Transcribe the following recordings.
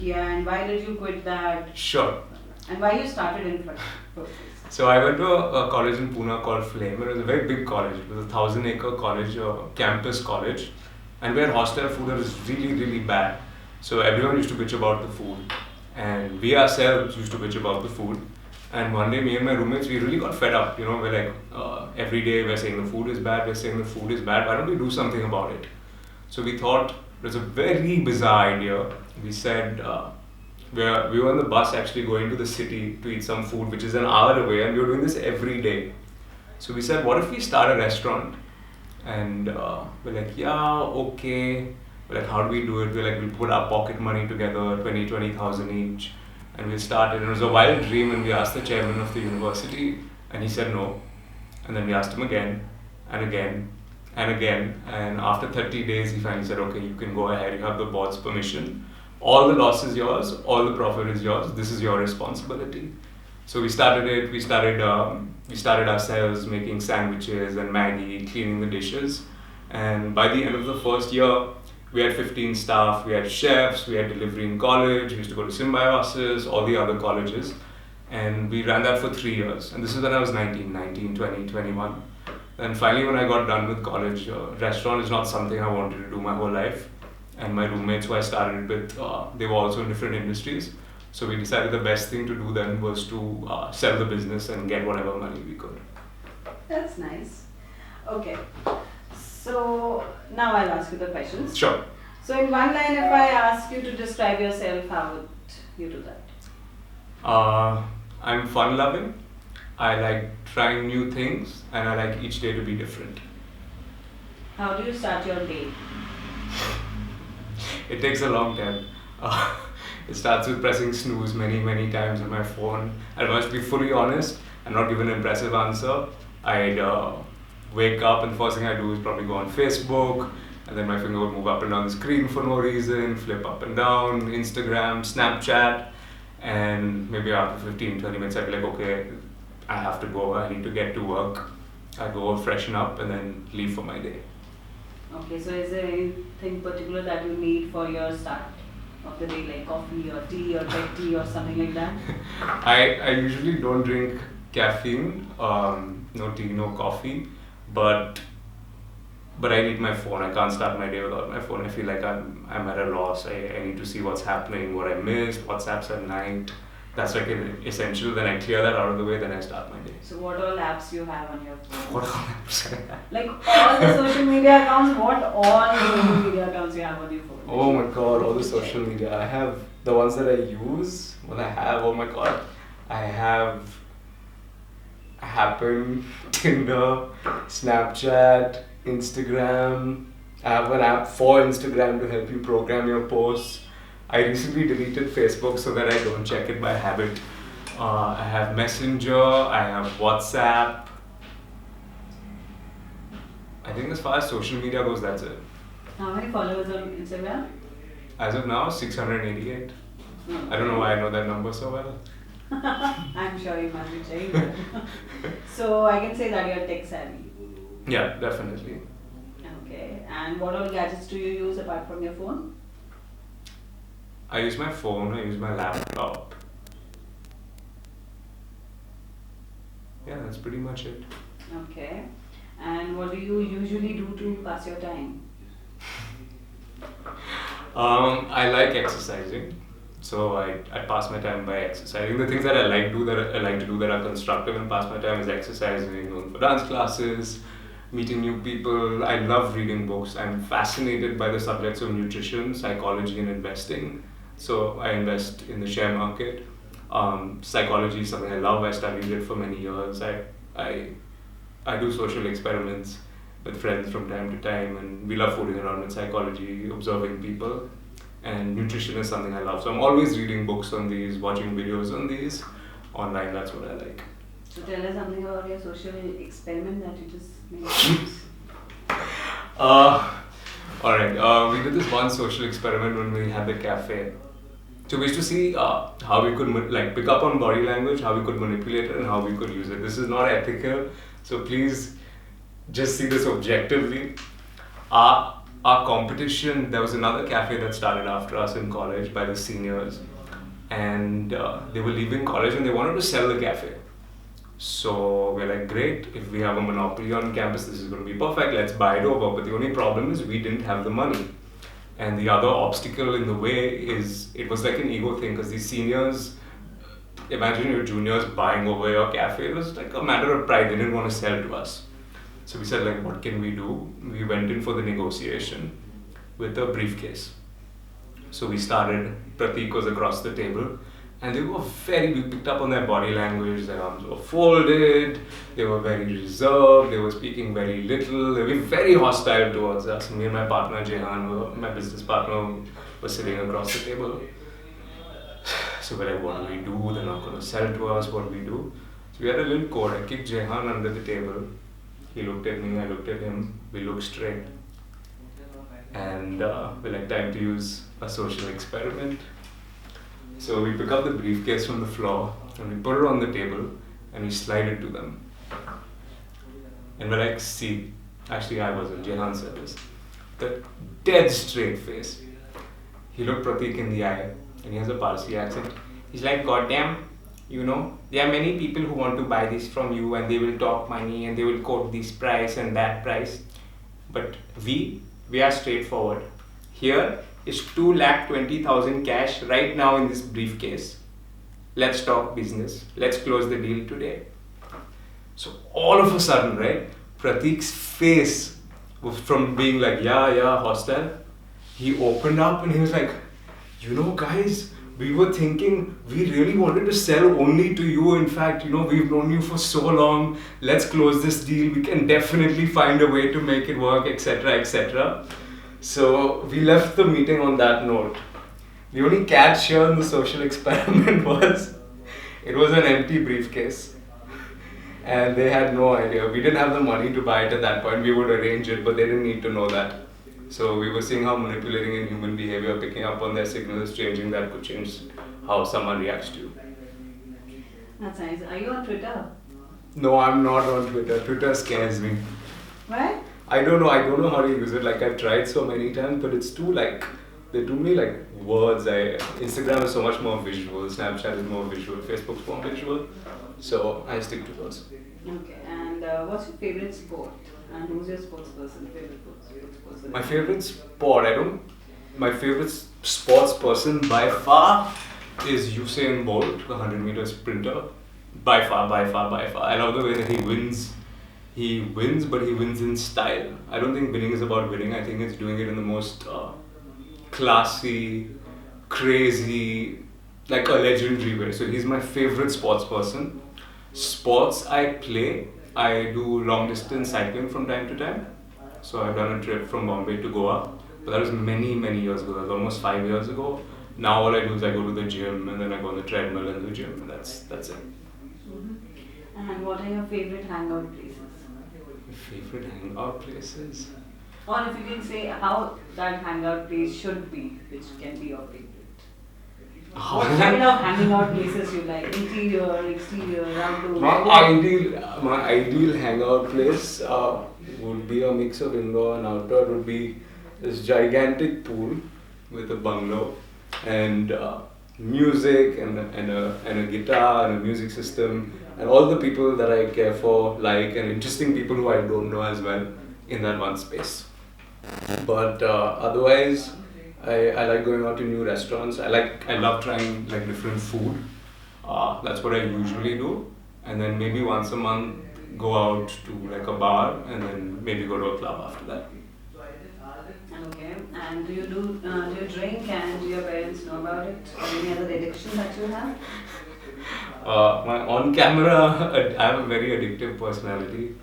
Yeah, and why did you quit that? Sure. And why you started in first place? So I went to a college in Pune called Flame. It was a very big college. It was a 1,000-acre college, campus college, and we had hostel food that was really, really bad. So everyone used to bitch about the food, and we ourselves used to bitch about the food. And one day, me and my roommates, we really got fed up. We're like, every day we're saying the food is bad, we're saying the food is bad. Why don't we do something about it? So we thought it was a very bizarre idea. We said, we were on the bus actually going to the city to eat some food, which is an hour away, and we were doing this every day. So we said, what if we start a restaurant? And we're like, yeah, okay. We're like, how do we do it? We're like, we'll put our pocket money together, 20,000 each, and we'll start it. And it was a wild dream, and we asked the chairman of the university, and he said no. And then we asked him again, and again, and again. And after 30 days, he finally said, okay, you can go ahead, you have the board's permission. All the loss is yours, all the profit is yours, this is your responsibility. So we started it, we started ourselves making sandwiches and Maggie, cleaning the dishes. And by the end of the first year, we had 15 staff, we had chefs, we had delivery in college, we used to go to Symbiosis, all the other colleges. And we ran that for 3 years. And this is when I was 19, 20, 21. And finally, when I got done with college, restaurant is not something I wanted to do my whole life. And my roommates who I started with, they were also in different industries. So we decided the best thing to do then was to sell the business and get whatever money we could. That's nice. Okay. So now I'll ask you the questions. Sure. So in one line, if I ask you to describe yourself, how would you do that? I'm fun loving. I like trying new things and I like each day to be different. How do you start your day? It takes a long time. It starts with pressing snooze many, many times on my phone. I must be fully honest and not give an impressive answer. I'd wake up and first thing I do is probably go on Facebook, and then my finger would move up and down the screen for no reason, flip up and down, Instagram, Snapchat, and maybe after 15-20 minutes I'd be like, okay, I have to go, I need to get to work. I go freshen up and then leave for my day. Okay, so is there anything particular that you need for your start of the day, like coffee or tea or tech tea or something like that? I usually don't drink caffeine, no tea, no coffee, but I need my phone. I can't start my day without my phone. I feel like I'm at a loss. I need to see what's happening, what I missed, WhatsApp's at night. That's like essential. Then I clear that out of the way, then I start my day. So what all apps you have on your phone? What all apps I have? Like all the social media accounts, what all social media accounts you have on your phone? Oh my god, all the social media. I have the ones that I use. Oh my god. I have Happen, Tinder, Snapchat, Instagram. I have an app for Instagram to help you program your posts. I recently deleted Facebook so that I don't check it by habit. I have Messenger, I have WhatsApp. I think as far as social media goes, that's it. How many followers on Instagram? As of now, 688. I don't know why I know that number so well. I'm sure you must be checking that. So I can say that you're tech savvy. Yeah, definitely. Okay. And what all gadgets do you use apart from your phone? I use my phone, I use my laptop. Yeah, that's pretty much it. Okay. And what do you usually do to pass your time? I like exercising. So I pass my time by exercising. The things that I like to do that are constructive and pass my time is exercising, going for dance classes, meeting new people. I love reading books. I'm fascinated by the subjects of nutrition, psychology, and investing. So I invest in the share market. Psychology is something I love. I studied it for many years. I do social experiments with friends from time to time, and we love fooling around with psychology, observing people. And nutrition is something I love. So I'm always reading books on these, watching videos on these. Online, that's what I like. So tell us something about your social experiment that you just made. Alright, we did this one social experiment when we had the cafe. So we used to see how we could pick up on body language, how we could manipulate it, and how we could use it. This is not ethical, so please just see this objectively. our competition, there was another cafe that started after us in college by the seniors, and they were leaving college and they wanted to sell the cafe. So we're like, great, if we have a monopoly on campus, this is going to be perfect, let's buy it over. But the only problem is we didn't have the money. And the other obstacle in the way is it was like an ego thing because these seniors, imagine your juniors buying over your cafe. It was like a matter of pride. They didn't want to sell to us. So we said, like, what can we do? We went in for the negotiation with a briefcase. So we started, Pratik was across the table, and they were we picked up on their body language, their arms were folded, they were very reserved, they were speaking very little, they were very hostile towards us. Me and my partner Jehan, my business partner, were sitting across the table. So we're like, what do we do? They're not going to sell to us, what do we do? So we had a little code. I kicked Jehan under the table. He looked at me, I looked at him, we looked straight. And we're like, time to use a social experiment. So we pick up the briefcase from the floor and we put it on the table and we slide it to them. And we're like, see, actually I wasn't, Jehan said this. The dead straight face. He looked Pratik in the eye and he has a Parsi accent. He's like, goddamn, you know, there are many people who want to buy this from you and they will talk money and they will quote this price and that price. But we are straightforward. Here is 2,20,000 cash right now in this briefcase. Let's talk business. Let's close the deal today. So all of a sudden, right, Pratik's face from being like, yeah, hostile, he opened up and he was like, you know, guys, we were thinking we really wanted to sell only to you. In fact, you know, we've known you for so long. Let's close this deal. We can definitely find a way to make it work, etc., etc. So we left the meeting on that note. The only catch here in the social experiment was it was an empty briefcase. And they had no idea. We didn't have the money to buy it at that point. We would arrange it, but they didn't need to know that. So we were seeing how manipulating in human behavior, picking up on their signals, changing that could change how someone reacts to you. That's nice. Are you on Twitter? No, I'm not on Twitter. Twitter scares me. Why? I don't know how to use it. Like I've tried so many times, but it's too like they're too many like words. Instagram is so much more visual. Snapchat is more visual. Facebook's more visual. So I stick to those. Okay. And what's your favorite sport? And who's your sports person? Favorite sports person? My favorite sport. My favorite sports person by far is Usain Bolt, the 100-meter sprinter. By far. I love the way that he wins. He wins, but he wins in style. I don't think winning is about winning. I think it's doing it in the most classy, crazy, like a legendary way. So he's my favorite sports person. Sports I play, I do long distance cycling from time to time. So I've done a trip from Bombay to Goa. But that was many years ago. That was almost 5 years ago. Now all I do is I go to the gym and then I go on the treadmill in the gym. And that's it. Mm-hmm. And what are your favorite hangout places? Favorite hangout places? Or if you can say how that hangout place should be, which can be your favorite. What kind of hanging out places you like? Interior, exterior, outdoor? My ideal hangout place would be a mix of indoor and outdoor. It would be this gigantic pool with a bungalow and music and a guitar and a music system and all the people that I care for, like, and interesting people who I don't know as well in that one space. But otherwise, I like going out to new restaurants. I love trying like different food. That's what I usually do. And then maybe once a month go out to like a bar and then maybe go to a club after that. Okay. And do you drink and do your parents know about it? Or any other addiction that you have? My on camera, I have a very addictive personality.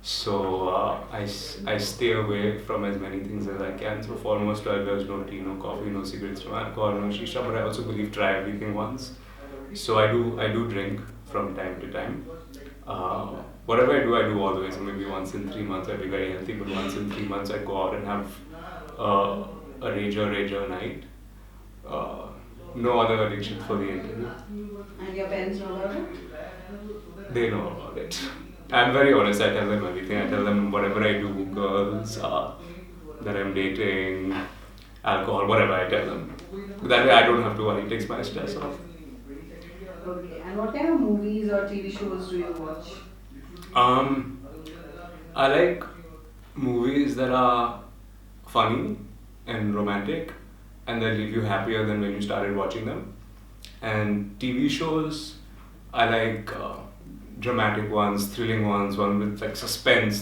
So I stay away from as many things as I can. So for almost 12 years, no tea, no coffee, no cigarettes, no alcohol, no shisha. But I also believe try everything once. So I do drink from time to time. Whatever I do always. Maybe once in 3 months I'll be very healthy, but once in 3 months I go out and have a rager night. No other addictions for the interview. And your parents know about it? They know about it. I'm very honest, I tell them everything. I tell them whatever I do, girls, that I'm dating, alcohol, whatever I tell them. That way I don't have to worry. It takes my stress off. Okay. And what kind of movies or TV shows do you watch? Um, I like movies that are funny and romantic and they leave you happier than when you started watching them. And TV shows, I like dramatic ones, thrilling ones, one with like suspense